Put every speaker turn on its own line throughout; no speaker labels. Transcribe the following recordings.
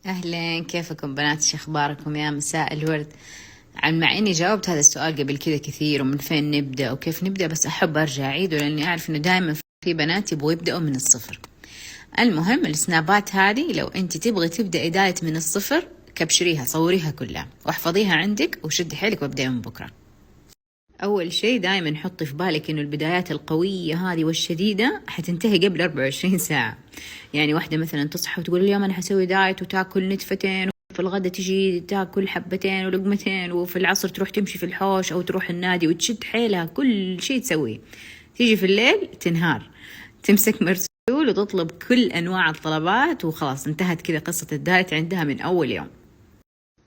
أهلين، كيفكم بنات؟ شو أخباركم يا مساء الورد؟ مع إني جاوبت هذا السؤال قبل كذا كثير، ومن فين نبدأ وكيف نبدأ، بس أحب أرجع أعيده لأني أعرف إنه دائما في بنات يبغوا يبدأوا من الصفر. المهم السنابات هذه لو أنت تبغي تبدأي دايت من الصفر، كبشريها صوريها كلها واحفظيها عندك وشدي حيلك وابدأي من بكرة. أول شيء دائما حطي في بالك إنه البدايات القوية هذه والشديدة حتنتهي قبل 24 ساعة. يعني واحدة مثلا تصحى وتقول اليوم أنا حسوي دايت وتاكل نتفتين، وفي الغداء تجي تاكل حبتين ولقمتين، وفي العصر تروح تمشي في الحوش أو تروح النادي وتشد حيلها كل شيء تسويه. تيجي في الليل تنهار، تمسك مرسول وتطلب كل أنواع الطلبات، وخلاص انتهت كذا قصة الدايت عندها من أول يوم.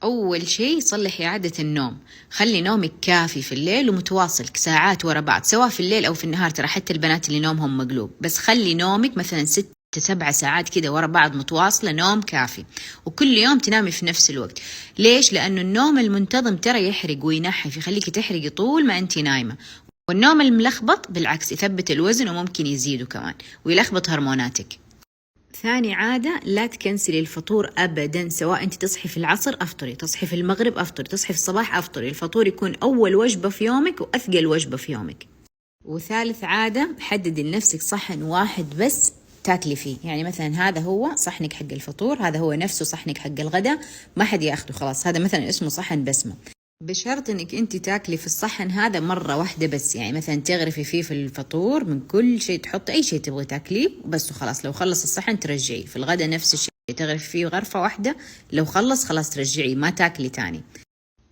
أول شيء صلحي عادة النوم، خلي نومك كافي في الليل ومتواصل ساعات ورا بعض، سواء في الليل أو في النهار. ترى حتى البنات اللي نومهم مقلوب، بس خلي نومك مثلا 6 7 ساعات كده ورا بعض متواصلة، نوم كافي. وكل يوم تنامي في نفس الوقت. ليش؟ لأنه النوم المنتظم ترى يحرق وينحف، يخليك تحرقي طول ما أنت نايمة. والنوم الملخبط بالعكس يثبت الوزن وممكن يزيده كمان، ويلخبط هرموناتك. ثاني عادة، لا تكنسلي الفطور أبدا، سواء أنت تصحي في العصر أفطري، تصحي في المغرب أفطري، تصحي في الصباح أفطري. الفطور يكون أول وجبة في يومك وأثقل وجبة في يومك. وثالث عادة، حددي لنفسك صحن واحد بس تاكلي فيه. يعني مثلا هذا هو صحنك حق الفطور، هذا هو نفسه صحنك حق الغداء، ما حد ياخده، خلاص هذا مثلا اسمه صحن بسمة. بشرط انك انت تاكلي في الصحن هذا مرة واحدة بس. يعني مثلا تغرفي فيه في الفطور من كل شيء، تحطي اي شيء تبغي تاكليه بس وخلاص. لو خلص الصحن ترجعيه. في الغداء نفس الشيء، تغرفي فيه غرفة واحدة، لو خلص خلاص ترجعيه، ما تاكلي تاني.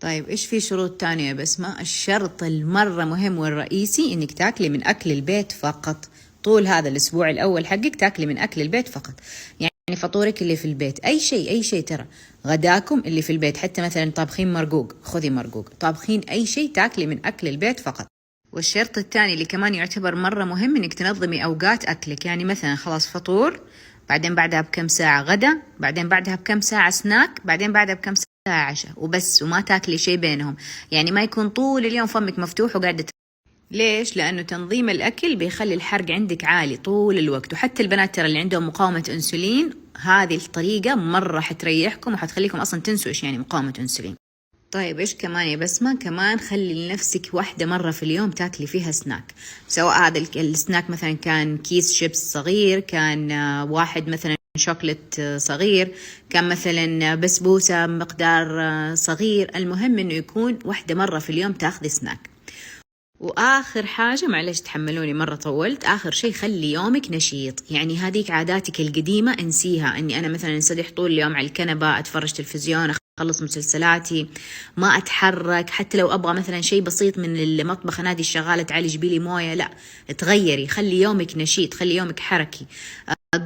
طيب ايش في شروط تانية يا بسمة؟ الشرط المرة مهم والرئيسي انك تاكلي من اكل البيت فقط. طول هذا الاسبوع الاول حقك تاكلي من اكل البيت فقط. يعني فطورك اللي في البيت، اي شيء ترى. غداكم اللي في البيت، حتى مثلا طابخين مرقوق خذي مرقوق، طابخين اي شيء تاكلي من اكل البيت فقط. والشرط الثاني اللي كمان يعتبر مرة مهم، انك تنظمي اوقات اكلك. يعني مثلا خلاص فطور، بعدين بعدها بكم ساعة غدا، بعدين بعدها بكم ساعة سناك، بعدين بعدها بكم ساعة عشاء، وبس. وما تاكلي شيء بينهم. يعني ما يكون طول اليوم فمك مفتوح وقاعدة. ليش؟ لأنه تنظيم الأكل بيخلي الحرق عندك عالي طول الوقت. وحتى البنات ترى اللي عندهم مقاومة أنسولين، هذه الطريقة مرة حتريحكم وحتخليكم أصلا تنسوا إيش يعني مقاومة أنسولين. طيب إيش كمان يا بسمة؟ كمان خلي لنفسك واحدة مرة في اليوم تاكلي فيها سناك. سواء هذا السناك مثلا كان كيس شيبس صغير، كان واحد مثلا شوكولات صغير، كان مثلا بسبوسة مقدار صغير. المهم إنه يكون واحدة مرة في اليوم تاخذي سناك. واخر حاجه، معلش تحملوني مره طولت، اخر شيء خلي يومك نشيط. يعني هذيك عاداتك القديمه انسيها، اني انا مثلا انسدح طول اليوم على الكنبه اتفرج تلفزيون، اخلص مسلسلاتي، ما اتحرك. حتى لو ابغى مثلا شيء بسيط من المطبخ، انادي الشغاله تعالي جيبي لي مويه، لا، تغيري، خلي يومك نشيط، خلي يومك حركي.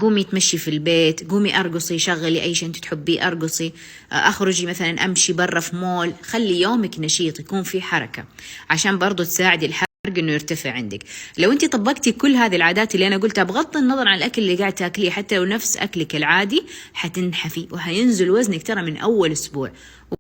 قومي تمشي في البيت، قومي ارقصي، شغلي اي شيء انت تحبيه ارقصي، اخرجي مثلا امشي برا في مول. خلي يومك نشيط، يكون في حركة، عشان برضو تساعدي الحرق انه يرتفع عندك. لو انت طبقتي كل هذه العادات اللي انا قلتها، بغض النظر عن الاكل اللي قاعد تاكليه، حتى لو نفس اكلك العادي، حتنحفي وهينزل وزنك ترى من اول اسبوع.